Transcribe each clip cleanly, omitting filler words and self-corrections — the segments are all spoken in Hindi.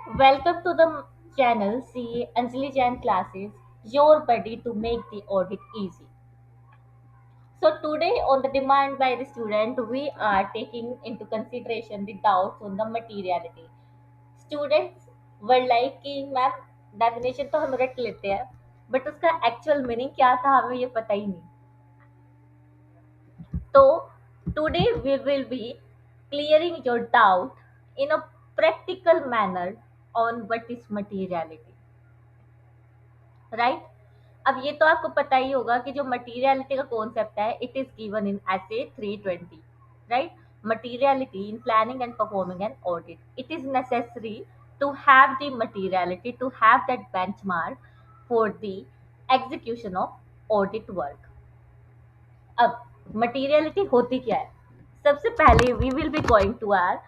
Welcome to the channel CA Anjali Jain classes, your buddy to make the audit easy. So today on the demand by the student, we are taking into consideration the doubts on the materiality. Students were like कि मैम डेफिनेशन तो हम रट लेते हैं बट उसका एक्चुअल मीनिंग क्या था हमें ये पता ही नहीं. तो today we will be clearing your doubt in a practical manner on what is materiality. Right. अब ये तो आपको पता ही होगा कि जो मटीरियलिटी का कॉन्सेप्ट है it is given in SA 320. Right. Materiality in planning and performing an audit it is necessary to have the materiality to have that benchmark for the execution of audit work. अब मटीरियलिटी होती क्या है. सबसे पहले we will be going to our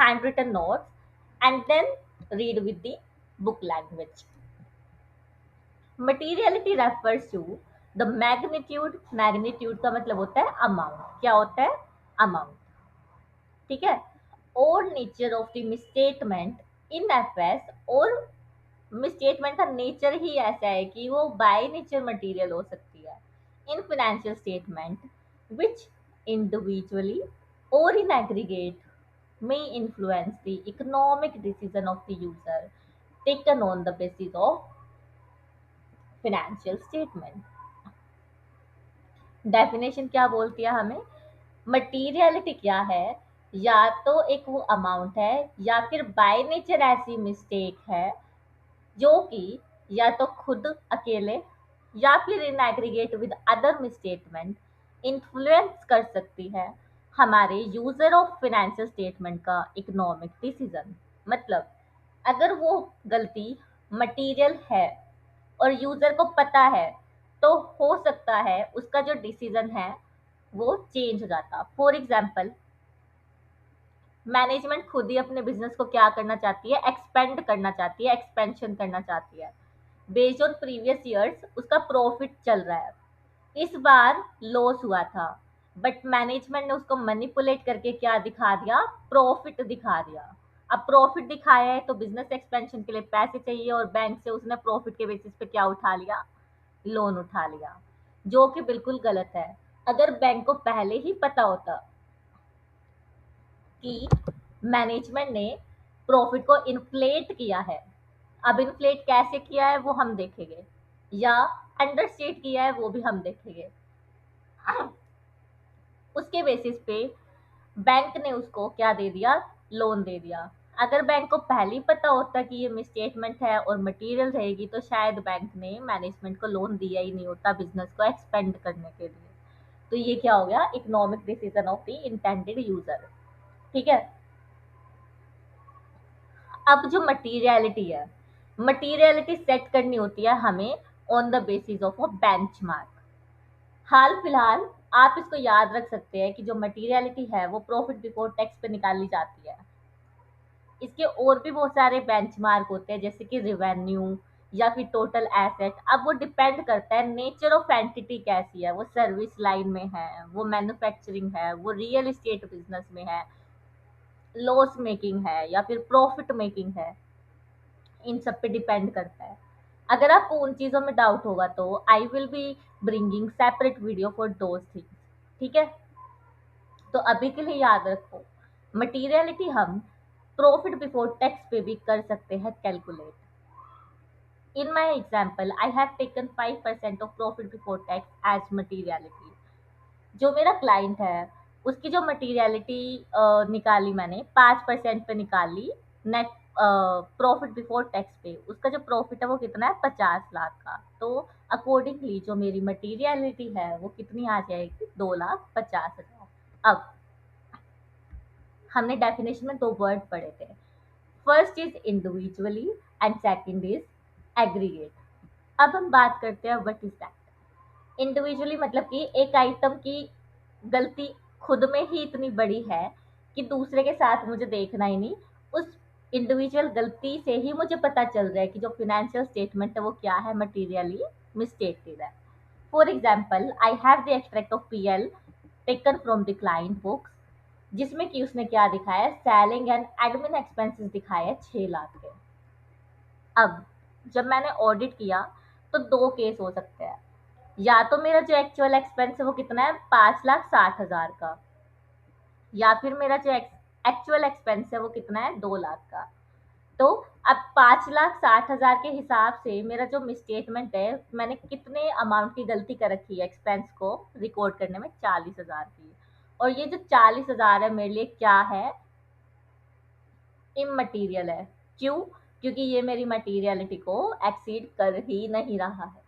handwritten notes and then read with the book language. Materiality refers to the magnitude. Magnitude का मतलब होता है अमाउंट. क्या होता है? अमाउंट. ठीक है. और nature of the misstatement in FS. और मिसस्टेटमेंट का नेचर ही ऐसा है कि वो बाय नेचर मटेरियल हो सकती है. In financial statement which individually और in aggregate may influence the economic decision of the user taken on the basis of financial statement. Definition क्या बोलती है हमें. मटीरियलिटी क्या है. या तो एक वो अमाउंट है या फिर बाय नेचर ऐसी मिस्टेक है जो कि या तो खुद अकेले या फिर in aggregate with other misstatement influence कर सकती है हमारे यूजर ऑफ फाइनेंशियल स्टेटमेंट का इकोनॉमिक डिसीजन. मतलब अगर वो गलती मटेरियल है और यूजर को पता है तो हो सकता है उसका जो डिसीजन है वो चेंज हो जाता. फॉर एग्जाम्पल मैनेजमेंट खुद ही अपने बिजनेस को क्या करना चाहती है, एक्सपेंड करना चाहती है, एक्सपेंशन करना चाहती है. बेस्ड ऑन प्रीवियस ईयर्स उसका प्रॉफिट चल रहा है. इस बार लॉस हुआ था बट मैनेजमेंट ने उसको मैनिपुलेट करके क्या दिखा दिया, प्रॉफिट दिखा दिया. अब प्रॉफिट दिखाया है तो बिजनेस एक्सपेंशन के लिए पैसे चाहिए और बैंक से उसने प्रॉफिट के बेसिस पे क्या उठा लिया, लोन उठा लिया. जो कि बिल्कुल गलत है. अगर बैंक को पहले ही पता होता कि मैनेजमेंट ने प्रॉफिट को इन्फ्लेट किया है, अब इन्फ्लेट कैसे किया है वो हम देखेंगे, या अंडरस्टेट किया है वो भी हम देखेंगे. उसके बेसिस पे बैंक ने उसको क्या दे दिया, लोन दे दिया. अगर बैंक को पहले ही पता होता कि ये मिसस्टेटमेंट है और मटेरियल रहेगी तो शायद बैंक ने मैनेजमेंट को लोन दिया ही नहीं होता बिजनेस को एक्सपेंड करने के लिए. तो ये क्या हो गया, economic decision of the intended user. ठीक है. अब जो मटीरियलिटी है, मटीरियलिटी सेट करनी होती है हमें on the basis of a benchmark. हाल फिलहाल आप इसको याद रख सकते हैं कि जो मटीरियलिटी है वो प्रॉफिट बिफोर टैक्स पे निकाली जाती है. इसके और भी बहुत सारे बेंचमार्क होते हैं जैसे कि रिवेन्यू या फिर टोटल एसेट. अब वो डिपेंड करता है नेचर ऑफ एंटिटी कैसी है, वो सर्विस लाइन में है, वो मैन्युफैक्चरिंग है, वो रियल एस्टेट बिजनेस में है, लॉस मेकिंग है या फिर प्रॉफिट मेकिंग है. इन सब पे डिपेंड करता है. अगर आपको उन चीज़ों में डाउट होगा तो I will be bringing separate video for those things. ठीक है. तो अभी के लिए याद रखो मटीरियलिटी हम प्रॉफिट बिफोर टैक्स पे भी कर सकते हैं calculate. In my example I have taken 5% of profit before tax as materiality. जो मेरा क्लाइंट है उसकी जो मटीरियलिटी निकाली मैंने 5% पे निकाली नेट प्रॉफिट बिफोर टैक्स पे. उसका जो प्रॉफिट है वो कितना है, 50 लाख का. तो अकॉर्डिंगली जो मेरी मटीरियलिटी है वो कितनी आ जाएगी, 2,50,000. अब हमने डेफिनेशन में दो वर्ड पढ़े थे. First is individually and second is aggregate. अब हम बात करते हैं व्हाट इज दैट. इंडिविजुअली मतलब कि एक आइटम की गलती खुद में ही इतनी बड़ी है कि दूसरे के साथ मुझे देखना ही नहीं, उस इंडिविजुअल गलती से ही मुझे पता चल रहा है कि जो फिनेंशियल स्टेटमेंट है वो क्या है, मटीरियली मिसस्टेटेड है. For example I have the extract of PL taken from the client books जिसमें कि उसने क्या दिखाया, सेलिंग एंड एडमिन एक्सपेंसेस दिखाए 6 लाख के. अब जब मैंने ऑडिट किया तो दो केस हो सकते हैं, या तो मेरा जो एक्चुअल एक्सपेंस है वो कितना है 5,60,000 का, या फिर मेरा जो एक्चुअल एक्सपेंस है वो कितना है 2 लाख का। तो अब 5,60,000 के हिसाब से मेरा जो मिसस्टेटमेंट है, मैंने कितने अमाउंट की गलती कर रखी है एक्सपेंस को रिकॉर्ड करने में, 40,000 की। और ये जो 40,000 है मेरे लिए क्या है, इममटीरियल है। क्यों? क्योंकि ये मेरी मटीरियलिटी को एक्सीड कर ही नहीं रहा है।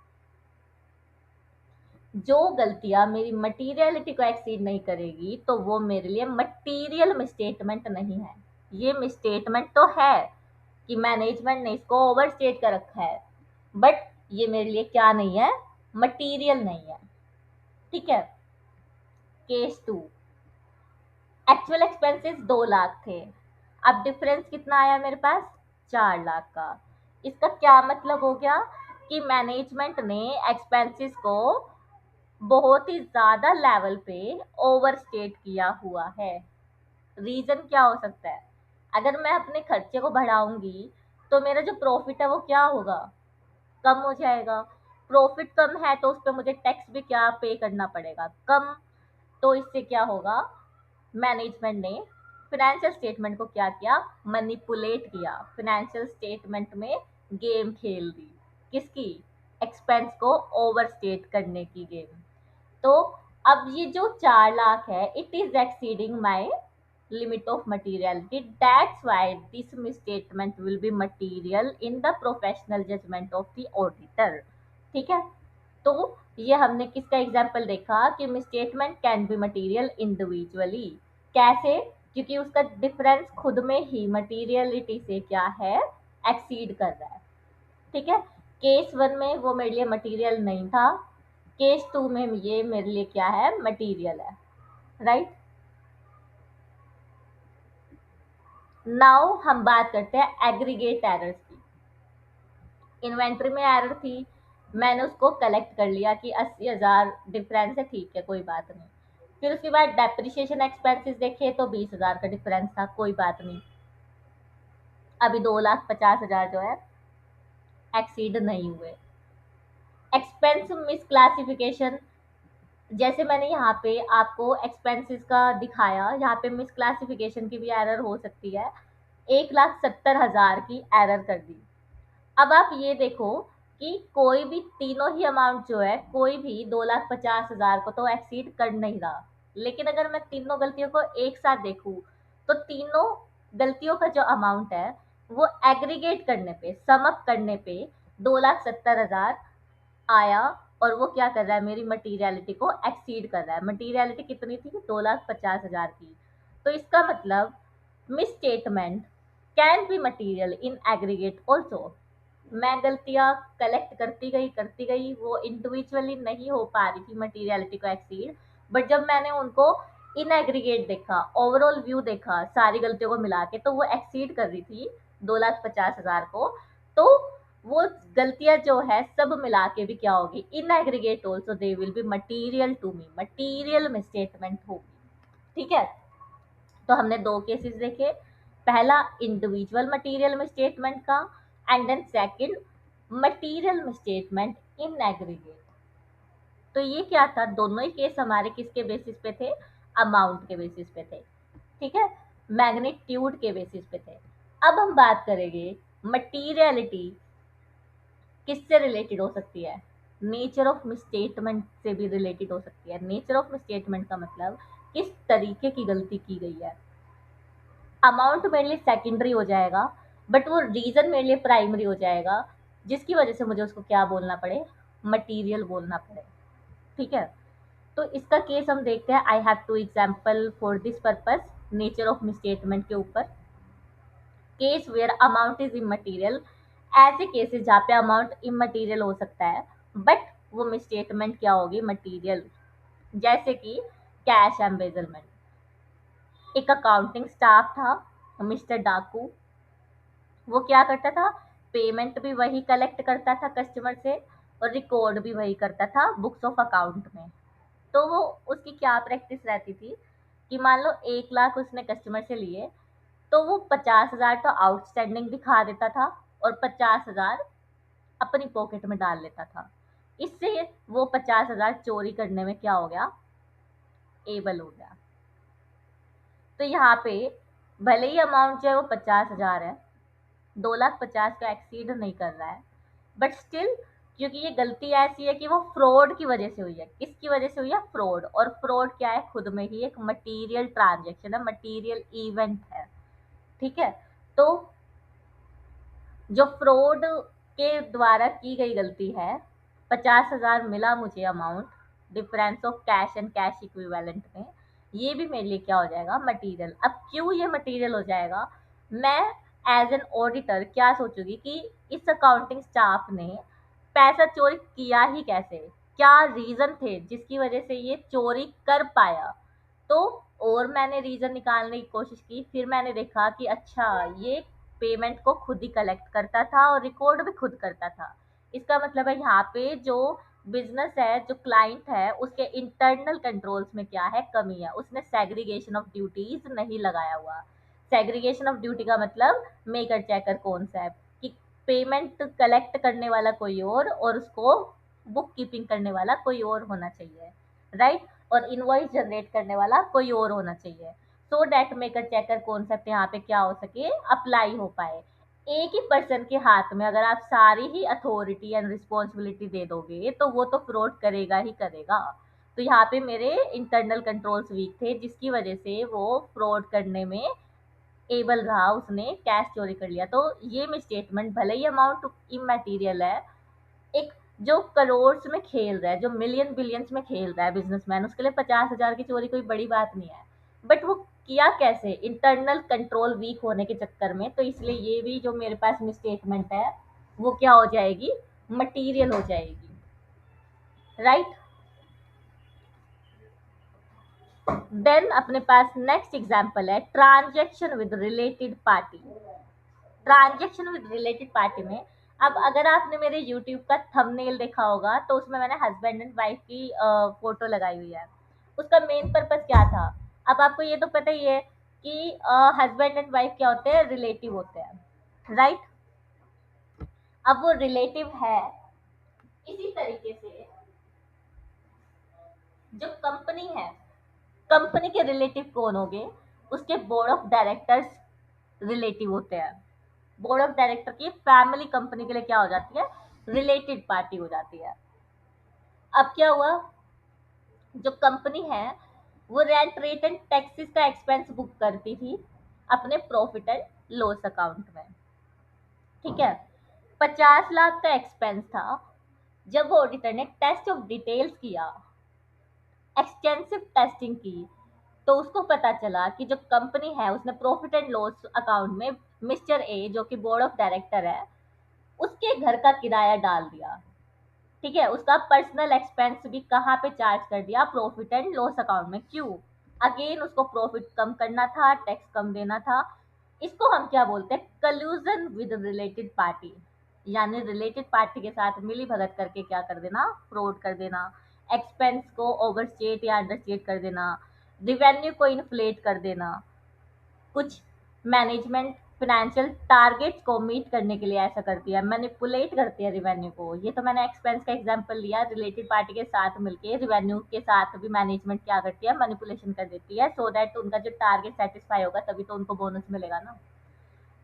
जो गलतियां मेरी मटीरियलिटी को एक्सीड नहीं करेगी तो वो मेरे लिए मटीरियल मिसस्टेटमेंट नहीं है। ये मिसस्टेटमेंट तो है कि मैनेजमेंट ने इसको ओवरस्टेट कर रखा है, बट ये मेरे लिए क्या नहीं है, मटीरियल नहीं है। ठीक है। केस 2, एक्चुअल एक्सपेंसेस 2 लाख थे, अब डिफरेंस कितना आया मेरे पास, 4 लाख का। इसका क्या मतलब हो गया कि मैनेजमेंट ने एक्सपेंसेस को बहुत ही ज्यादा लेवल पे ओवरस्टेट किया हुआ है। रीजन क्या हो सकता है, अगर मैं अपने खर्चे को बढ़ाऊंगी तो मेरा जो प्रॉफिट है वो क्या होगा, कम हो जाएगा। प्रॉफिट कम है तो उस पर मुझे टैक्स भी क्या पे करना पड़ेगा, कम। तो इससे क्या होगा, मैनेजमेंट ने फाइनेंशियल स्टेटमेंट को क्या किया, मैनिपुलेट किया, फाइनेंशियल स्टेटमेंट में गेम खेल दी। किसकी, एक्सपेंस को ओवरस्टेट करने की गेम। तो अब ये जो 4 लाख है, it is exceeding my limit of materiality, that's why this misstatement will be material in the professional judgment of the auditor। ठीक है। तो ये हमने किसका एग्जाम्पल देखा कि misstatement can be material individually. कैसे? क्योंकि उसका डिफरेंस खुद में ही मटीरियलिटी से क्या है, एक्सीड कर रहा है। ठीक है। केस 1 में वो मेरे लिए मटीरियल नहीं था, केस 2 में ये मेरे लिए क्या है, मटीरियल है। राइट। नाउ हम बात करते हैं एग्रीगेट एरर्स की। इन्वेंट्री में एरर थी, मैंने उसको कलेक्ट कर लिया कि 80,000 डिफरेंस है, ठीक है कोई बात नहीं। फिर उसके बाद डेप्रिसिएशन एक्सपेंसेस देखे तो 20,000 का डिफरेंस था, कोई बात नहीं। अभी 2,50,000 जो है एक्सीड नहीं हुए। एक्सपेंस मिसक्लासिफिकेशन, जैसे मैंने यहाँ पे आपको एक्सपेंसेस का दिखाया, यहाँ पे मिसक्लासिफिकेशन की भी एरर हो सकती है। 1,70,000 की एरर कर दी। अब आप ये देखो कि कोई भी तीनों ही अमाउंट जो है, कोई भी 2,50,000 को तो एक्सीड कर नहीं रहा। लेकिन अगर मैं तीनों गलतियों को एक साथ देखूं तो तीनों गलतियों का जो अमाउंट है वो एग्रीगेट करने पे, सम अप करने पे 2,70,000 आया। और वो क्या कर रहा है, मेरी मटीरियलिटी को एक्सीड कर रहा है। मटीरियलिटी कितनी थी, 2,50,000 की। तो इसका मतलब misstatement can be material in aggregate also. मैं गलतियां कलेक्ट करती गई, वो इंडिविजुअली नहीं हो पा रही थी मटीरियलिटी को एक्सीड, बट जब मैंने उनको इन एग्रीगेट देखा, ओवरऑल व्यू देखा सारी गलतियों को मिला के, तो वो एक्सीड कर रही थी 2,50,000 को। तो वो गलतियां जो है सब मिला के भी क्या होगी, in aggregate also they will be material to me, material misstatement होगी। ठीक है। तो हमने दो केसेस देखे, पहला इंडिविजुअल मटेरियल मिसस्टेटमेंट का, and then second material misstatement in aggregate. तो ये क्या था, दोनों ही केस हमारे किसके बेसिस पे थे, अमाउंट के बेसिस पे थे। ठीक है, मैग्नीट्यूड के बेसिस पे थे। अब हम बात करेंगे मटीरियलिटी किससे रिलेटेड हो सकती है, नेचर ऑफ मिसस्टेटमेंट से भी रिलेटेड हो सकती है। नेचर ऑफ मिसस्टेटमेंट का मतलब किस तरीके की गलती की गई है। अमाउंट मेरे लिए सेकेंडरी हो जाएगा, बट वो रीजन मेरे लिए प्राइमरी हो जाएगा, जिसकी वजह से मुझे उसको क्या बोलना पड़े, मटीरियल बोलना पड़े। ठीक है। तो इसका केस हम देखते हैं। I have two example for this purpose, nature of misstatement के ऊपर। Case where amount is immaterial, ऐसे केसेस जहाँ पे अमाउंट इमटेरियल हो सकता है बट वो मिसस्टेटमेंट क्या होगी, मटीरियल। जैसे कि कैश एम्बेजलमेंट। एक अकाउंटिंग स्टाफ था, मिस्टर डाकू। वो क्या करता था, पेमेंट भी वही कलेक्ट करता था कस्टमर से और रिकॉर्ड भी वही करता था बुक्स ऑफ अकाउंट में। तो वो उसकी क्या प्रैक्टिस रहती थी कि मान लो 1 लाख उसने कस्टमर से लिए, तो वो 50,000 तो आउटस्टैंडिंग दिखा देता था और 50,000 अपनी पॉकेट में डाल लेता था। इससे वो 50,000 चोरी करने में क्या हो गया, एबल हो गया। तो यहाँ पे भले ही अमाउंट जो है वो 50,000 है, 2,50,000 का एक्सीड नहीं कर रहा है, बट स्टिल क्योंकि ये गलती ऐसी है कि वो फ्रॉड की वजह से हुई है। किसकी वजह से हुई है, फ्रॉड। और फ्रॉड क्या है, खुद में ही एक मटेरियल ट्रांजेक्शन है, मटेरियल इवेंट है। ठीक है, तो जो फ्रॉड के द्वारा की गई गलती है, 50,000 मिला मुझे amount, difference of cash and cash equivalent में, ये भी मेरे लिए क्या हो जाएगा, मटेरियल। अब क्यों ये मटेरियल हो जाएगा, मैं एज एन ऑडिटर क्या सोचूंगी कि इस अकाउंटिंग स्टाफ ने पैसा चोरी किया ही कैसे, क्या रीजन थे जिसकी वजह से ये चोरी कर पाया। तो और मैंने रीजन निकालने की कोशिश की, फिर मैंने देखा कि अच्छा ये पेमेंट को खुद ही कलेक्ट करता था और रिकॉर्ड भी खुद करता था। इसका मतलब है यहाँ पे जो बिजनेस है, जो क्लाइंट है, उसके इंटरनल कंट्रोल्स में क्या है, कमी है। उसने सेग्रीगेशन ऑफ ड्यूटीज नहीं लगाया हुआ। सेग्रीगेशन ऑफ ड्यूटी का मतलब मेकर चेकर कॉन्सेप्ट कि पेमेंट कलेक्ट करने वाला कोई और उसको बुक कीपिंग करने वाला कोई और होना चाहिए, राइट। और इनवॉइस जनरेट करने वाला कोई और होना चाहिए, so that maker checker concept यहाँ पे क्या हो सके, अप्लाई हो पाए। एक ही पर्सन के हाथ में अगर आप सारी ही अथॉरिटी एंड रिस्पॉन्सिबिलिटी दे दोगे तो वो तो फ्रॉड करेगा ही करेगा। तो यहाँ पे मेरे इंटरनल कंट्रोल्स वीक थे, जिसकी वजह से वो फ्रॉड करने में एबल रहा, उसने कैश चोरी कर लिया। तो ये मिसस्टेटमेंट भले ही अमाउंट इमैटीरियल है, एक जो करोड़ में खेल रहा है, जो मिलियन बिलियंस में खेल रहा है बिजनेसमैन, उसके लिए 50,000 की चोरी कोई बड़ी बात नहीं है। बट वो किया कैसे, इंटरनल कंट्रोल वीक होने के चक्कर में। तो इसलिए ये भी जो मेरे पास मिसस्टेटमेंट है वो क्या हो जाएगी, मटीरियल हो जाएगी, राइट। देन अपने पास नेक्स्ट एग्जांपल है transaction with related party. Transaction with related party में, अब अगर आपने मेरे यूट्यूब का थंबनेल देखा होगा तो उसमें मैंने हस्बैंड एंड वाइफ की फोटो लगाई हुई है। उसका मेन पर्पस क्या था, अब आपको ये तो पता ही है कि हस्बैंड एंड वाइफ क्या होते हैं, रिलेटिव होते हैं, राइट। अब वो रिलेटिव है, इसी तरीके से जो कंपनी है, कंपनी के रिलेटिव कौन होंगे, उसके बोर्ड ऑफ डायरेक्टर्स रिलेटिव होते हैं। बोर्ड ऑफ डायरेक्टर की फैमिली कंपनी के लिए क्या हो जाती है, रिलेटेड पार्टी हो जाती है। अब क्या हुआ, जो कंपनी है वो रेंट रेट एंड टैक्सेस का एक्सपेंस बुक करती थी अपने प्रॉफिट एंड लॉस अकाउंट में, ठीक है। 50 लाख का एक्सपेंस था। जब वो ऑडिटर ने टेस्ट ऑफ डिटेल्स किया, एक्सटेंसिव टेस्टिंग की, तो उसको पता चला कि जो कंपनी है उसने प्रॉफिट एंड लॉस अकाउंट में मिस्टर ए जो कि बोर्ड ऑफ डायरेक्टर है, उसके घर का किराया डाल दिया, ठीक है। उसका पर्सनल एक्सपेंस भी कहाँ पे चार्ज कर दिया, प्रॉफिट एंड लॉस अकाउंट में। क्यों, अगेन उसको प्रॉफिट कम करना था, टैक्स कम देना था। इसको हम क्या बोलते हैं, कल्यूजन विद रिलेटेड पार्टी, यानी रिलेटेड पार्टी के साथ मिली भगत करके क्या कर देना, फ्रॉड कर देना, एक्सपेंस को ओवरस्टेट या अंडरस्टेट कर देना, रिवेन्यू को इन्फ्लेट कर देना, कुछ मैनेजमेंट फाइनेंशियल टारगेट्स को मीट करने के लिए ऐसा करती है, मैनिपुलेट करती है रिवेन्यू को। ये तो मैंने एक्सपेंस का एग्जांपल लिया, रिलेटेड पार्टी के साथ मिलके रिवेन्यू के साथ भी मैनेजमेंट क्या करती है, मैनिपुलेशन कर देती है, सो दैट उनका जो टारगेट सेटिस्फाई होगा तभी तो उनको बोनस मिलेगा ना।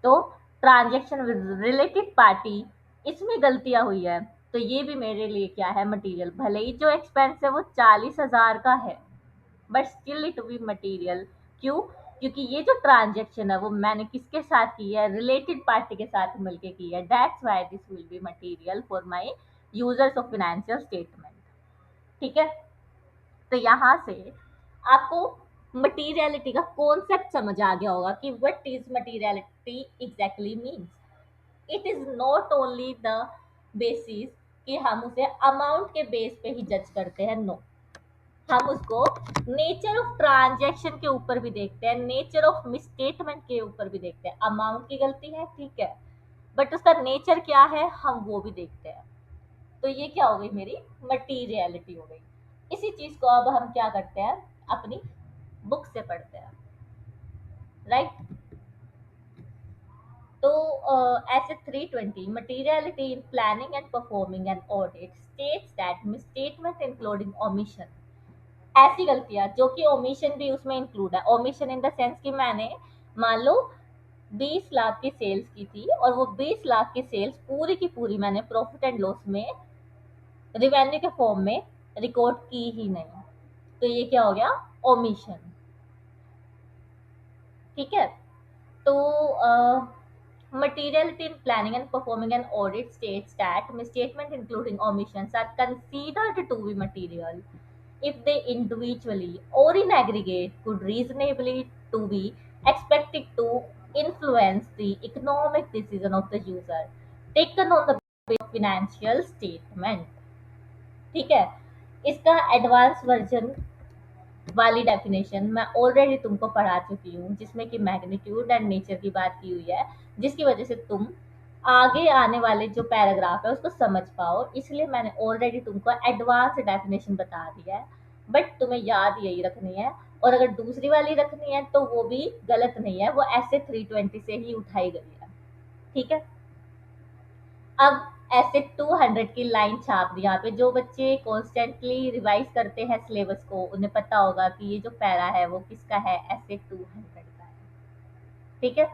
तो ट्रांजेक्शन विद रिलेटेड पार्टी, इसमें गलतियां हुई है, तो ये भी मेरे लिए क्या है, मटेरियल। भले ही जो एक्सपेंस है वो 40,000 का है, but still it be material. क्यों, क्योंकि ये जो ट्रांजेक्शन है वो मैंने किसके साथ की है, रिलेटेड पार्टी के साथ मिलके की है। That's why this will be material for my users of financial statement, ठीक है। तो यहाँ से आपको मटीरियलिटी का कॉन्सेप्ट समझ आ गया होगा कि what is materiality exactly means. It is not only the basis कि हम उसे अमाउंट के बेस पे ही जज करते हैं, नो, हम उसको नेचर ऑफ ट्रांजैक्शन के ऊपर भी देखते हैं, नेचर ऑफ मिसस्टेटमेंट के ऊपर भी देखते हैं। अमाउंट की गलती है, ठीक है, बट उसका नेचर क्या है हम वो भी देखते हैं। तो ये क्या हो गई, मेरी मटीरियलिटी हो गई। इसी चीज को अब हम क्या करते हैं, अपनी बुक से पढ़ते हैं, राइट। तो ऐसे 320 materiality in planning and performing an audit states that misstatement including omission, ऐसी गलतियां जो कि ओमिशन भी उसमें इंक्लूड है। ओमिशन इन द सेंस कि मैंने मान लो 20 लाख की सेल्स की थी और वो 20 लाख की सेल्स पूरी की पूरी मैंने प्रॉफिट एंड लॉस में रिवेन्यू के फॉर्म में रिकॉर्ड की ही नहीं, तो ये क्या हो गया, ओमिशन। ठीक है, तो materiality in planning and performing an audit states that misstatement including omissions are considered to be material if they individually or in aggregate could reasonably to be expected to influence the economic decision of the user taken on the basis of financial statement। ठीक है, इसका एडवांस वर्जन वाली डेफिनेशन मैं ऑलरेडी तुमको पढ़ा चुकी हूँ, जिसमें कि मैग्नीट्यूड एंड नेचर की बात की हुई है, जिसकी वजह से तुम आगे आने वाले जो पैराग्राफ है उसको समझ पाओ, इसलिए मैंने ऑलरेडी तुमको एडवांस डेफिनेशन बता दिया है। बट तुम्हें याद यही रखनी है, और अगर दूसरी वाली रखनी है तो वो भी गलत नहीं है, वो ऐसे 320 से ही उठाई गई है। ठीक है, अब ऐसे 200 की लाइन छाप दी यहाँ पे। जो बच्चे कॉन्स्टेंटली रिवाइज करते हैं सिलेबस को उन्हें पता होगा कि ये जो पैरा है वो किसका है, ऐसे 200 का है। ठीक है,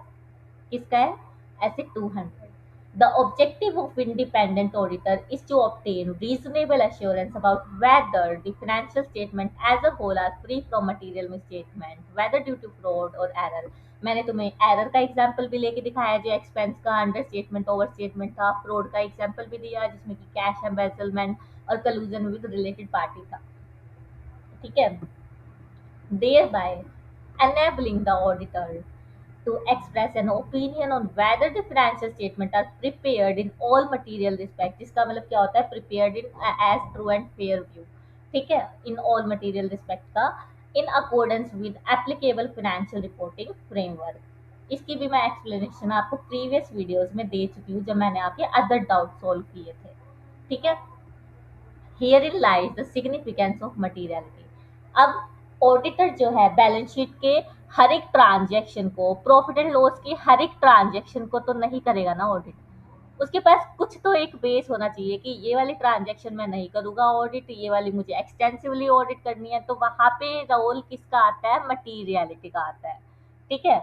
किसका है, ऐसे 200। The objective of independent auditor is to obtain reasonable assurance about whether the financial statement as a whole are free from material misstatement, whether due to fraud or error। मैंने तुम्हें एरर का एग्जाम्पल भी लेके दिखाया जो एक्सपेंस का अंडर स्टेटमेंट ओवर स्टेटमेंट था, फ्रॉड का एग्जाम्पल भी दिया जिसमें कि कैश एम्बेसलमेंट और कलूजन विद रिलेटेड पार्टी था। ठीक है, thereby enabling the auditor to express an opinion on whether the financial statement are prepared in all material respect। इसका मतलब क्या होता है, prepared in as true and fair view। ठीक है, in all material respect का in accordance with applicable financial reporting framework। इसकी भी मैं एक्सप्लेनेशन आपको प्रीवियस वीडियोस में दे चुकी हूँ जब मैंने आपके अदर डाउट सॉल्व किए थे। ठीक है, Herein lies the significance of materiality। अब ऑडिटर जो है बैलेंस शीट के हर एक ट्रांजैक्शन को, प्रॉफिट एंड लॉस की हर एक ट्रांजैक्शन को तो नहीं करेगा ना ऑडिट, उसके पास कुछ तो एक बेस होना चाहिए कि ये वाली ट्रांजैक्शन मैं नहीं करूंगा ऑडिट, ये वाली मुझे एक्सटेंसिवली ऑडिट करनी है, तो वहां पे रोल किसका आता है, मटीरियलिटी का आता है। ठीक है,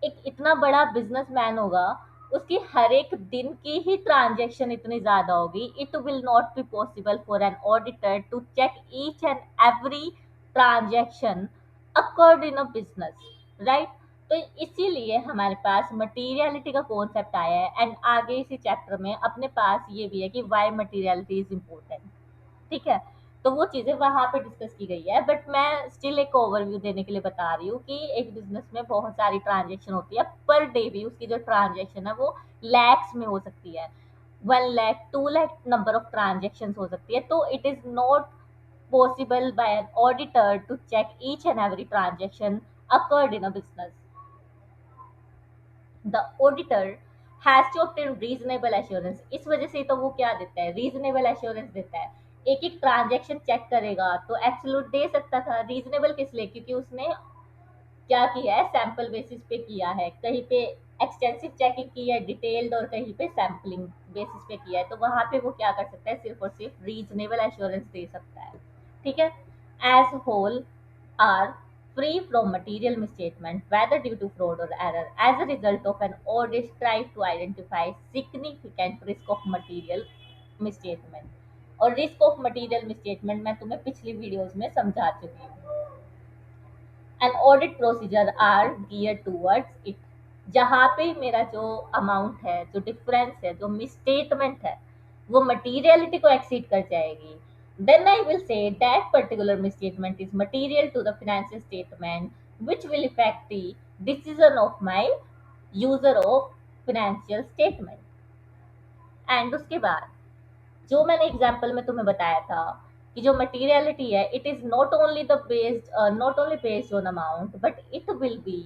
एक इतना बड़ा बिजनेसमैन होगा, उसकी हर एक दिन की ही ट्रांजैक्शन इतनी ज्यादा होगी, it will not be possible for an auditor to check each and every transaction occurred in a business, right. तो इसीलिए हमारे पास मटीरियलिटी का कॉन्सेप्ट आया है, एंड आगे इसी चैप्टर में अपने पास ये भी है कि वाई मटीरियलिटी इज इम्पोर्टेंट। ठीक है, तो वो चीज़ें वहाँ पे डिस्कस की गई है, बट मैं स्टिल एक ओवरव्यू देने के लिए बता रही हूँ कि एक बिजनेस में बहुत सारी ट्रांजेक्शन होती है, पर डे भी उसकी जो ट्रांजेक्शन है वो लैक्स में हो सकती है, 1 lakh 2 lakh number of transaction हो सकती है। तो it is not possible by an auditor to check each and every transaction occurred in a business. The auditor has to obtain reasonable assurance. इस वजह से तो वो क्या देता है, रीजनेबल एश्योरेंस देता है। एक एक ट्रांजैक्शन चेक करेगा तो एब्सोल्यूट दे सकता था, रीजनेबल किस लिए, क्योंकि उसने क्या किया है, सैंपल बेसिस पे किया है, कहीं पे एक्सटेंसिव चेकिंग की है डिटेल्ड और कहीं पे सैम्पलिंग बेसिस पे किया है, तो वहां पे वो क्या कर सकता है, सिर्फ और सिर्फ रीजनेबल एश्योरेंस दे सकता है। ठीक है, as whole are free from material misstatement, whether due to fraud or error. As a result of an audit, strive to identify significant risk of material misstatement। और रिस्क ऑफ मटेरियल मिसस्टेटमेंट मैं तुम्हें पिछली वीडियोस में समझा चुकी हूँ। And audit procedure are gear towards it. जहाँ पे मेरा जो अमाउंट है, जो डिफरेंस है, जो मिसस्टेटमेंट है, वो मटीरियलिटी को एक्सीड कर जाएगी, then I will say that particular misstatement is material to the financial statement which will affect the decision of my user of financial statement। And उसके बाद जो मैंने एग्जाम्पल में तुम्हें बताया था कि जो मटीरियलिटी है, it is not only based on amount but it will be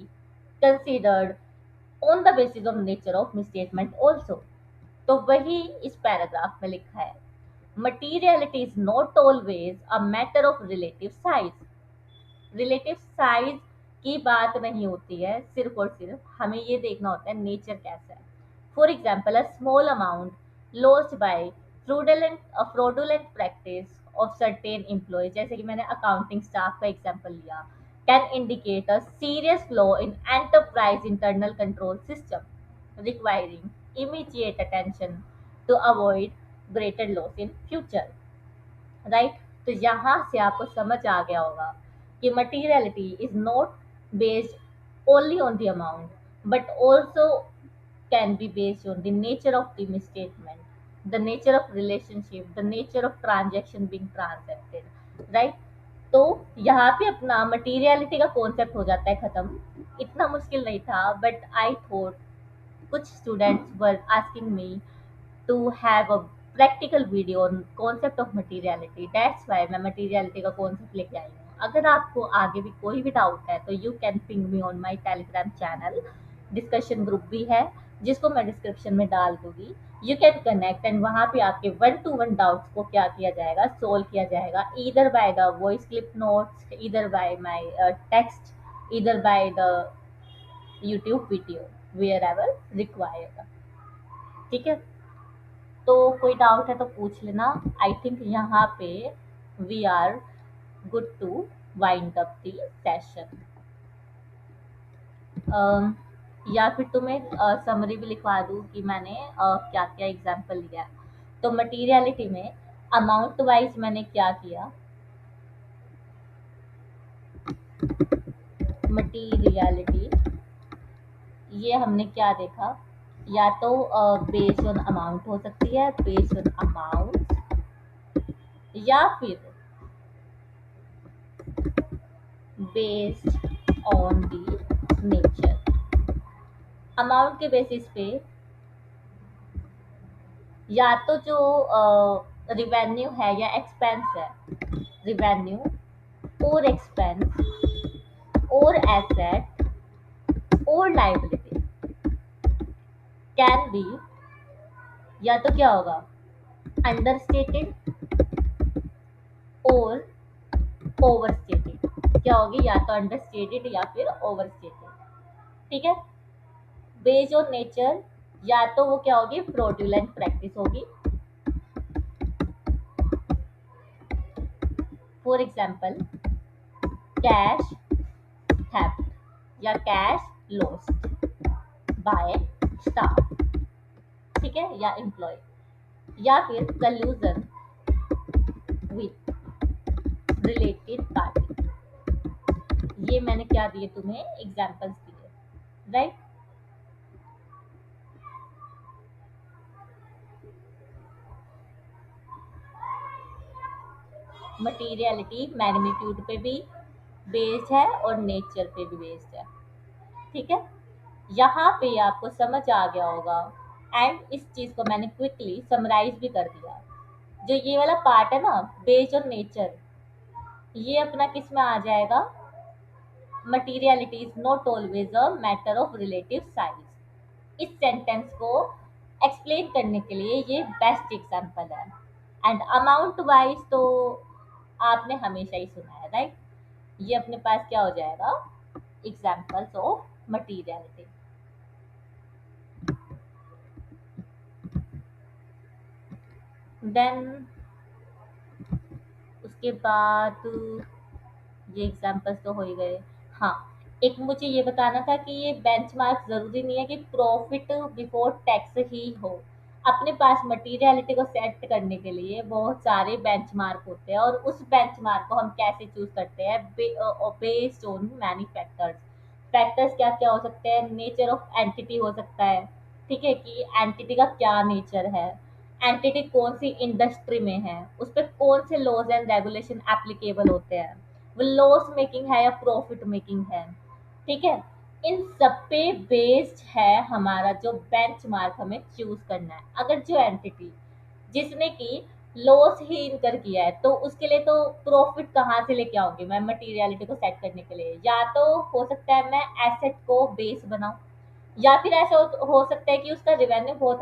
considered on the basis of nature of misstatement also. तो वही इस पैराग्राफ में लिखा है, materiality is not always a matter of relative size। Relative size की बात नहीं होती है, सिर्फ और सिर्फ हमें ये देखना होता है नेचर कैसा है। For example, a small amount lost by fraudulent practice of certain employee, जैसे कि मैंने अकाउंटिंग स्टाफ का एग्जाम्पल लिया, can indicate a serious flaw in enterprise internal control system requiring immediate attention to avoid greater loss in future. Right? तो यहाँ से आपको समझ आ गया होगा कि materiality is not based only on the amount but also can be based on the nature of the misstatement, the nature of relationship, the nature of transaction being transacted, right? तो यहाँ पे अपना मटीरियलिटी का कॉन्सेप्ट हो जाता है खत्म। इतना मुश्किल नहीं था, बट आई थॉट कुछ students were asking me to have a practical video on concept of materiality. That's why मैं materiality का concept लेके आई हूँ। अगर आपको आगे भी कोई भी डाउट है तो you can ping me on my telegram channel, discussion group भी है जिसको मैं डिस्क्रिप्शन में डाल दूंगी। यू कैन कनेक्ट एंड वहाँ पे आपके 1-to-1 डाउट्स को क्या किया जाएगा, सोल्व किया जाएगा, either by the voice clip notes, either by my text, either by the YouTube video, wherever required. ठीक है? तो कोई डाउट है तो पूछ लेना। आई थिंक यहाँ पे we are good to wind up the session. या फिर तुम्हें समरी भी लिखवा दूँ कि मैंने क्या क्या एग्जाम्पल लिया है। तो मटीरियलिटी में अमाउंट वाइज मैंने क्या किया, मटीरियलिटी ये हमने क्या देखा, या तो बेस्ड ऑन अमाउंट हो सकती है, बेस्ड ऑन अमाउंट, या फिर based on the nature. Amount के बेसिस पे या तो जो रिवेन्यू है या एक्सपेंस है, रिवेन्यू और एक्सपेंस और एसेट और लाइबिलिटी कैन बी, या तो क्या होगा, अंडरस्टेटेड और ओवरस्टेटेड। क्या होगी, या तो अंडरस्टेटेड या फिर ओवरस्टेटेड। ठीक है? बेस्ड ऑन नेचर या तो वो क्या होगी, फ्रॉडुलेंट प्रैक्टिस होगी। फॉर एग्जाम्पल, कैश थेफ्ट या कैश लॉस्ट बाय स्टाफ, ठीक है, या एम्प्लॉय, या फिर कल्यूजन विथ रिलेटेड पार्टी। ये मैंने क्या दिए तुम्हें, एग्जांपल्स दिए, राइट? मटीरियलिटी मैग्नीट्यूड पे भी बेस्ड है और नेचर पे भी बेस्ड है। ठीक है? यहाँ पे आपको समझ आ गया होगा। एंड इस चीज़ को मैंने क्विकली समराइज भी कर दिया। जो ये वाला पार्ट है ना, बेस्ड ऑन नेचर, ये अपना किस में आ जाएगा, materiality is not always a matter of relative size. इस सेंटेंस को एक्सप्लेन करने के लिए ये बेस्ट एग्जांपल है। एंड अमाउंट वाइज तो आपने हमेशा ही सुना है, राइट? ये अपने पास क्या हो जाएगा, एग्जांपल्स ऑफ मटीरियलिटी। देन उसके बाद ये एग्जांपल्स तो हो ही गए। हाँ, एक मुझे ये बताना था कि ये बेंचमार्क ज़रूरी नहीं है कि प्रॉफिट बिफोर टैक्स ही हो। अपने पास मटीरियलिटी को सेट करने के लिए बहुत सारे बेंचमार्क होते हैं, और उस बेंचमार्क को हम कैसे चूज करते हैं, based on many factors. Factors क्या क्या हो सकते हैं, नेचर ऑफ एंटिटी हो सकता है, ठीक है, कि एंटिटी का क्या नेचर है, एंटिटी कौन सी इंडस्ट्री में है, उस पर कौन से लॉज एंड रेगुलेशन एप्लीकेबल होते हैं, वो लॉस मेकिंग है या प्रॉफिट मेकिंग है। ठीक है? इन सब पे बेस्ड है हमारा जो बेंचमार्क हमें चूज करना है। अगर जो एंटिटी जिसने की लॉस ही इनकर किया है, तो उसके लिए तो प्रॉफिट कहाँ से लेके आऊंगी मैं मटीरियलिटी को सेट करने के लिए? या तो हो सकता है मैं एसेट को बेस बनाऊं, या फिर ऐसा हो सकता है कि उसका रिवेन्यू बहुत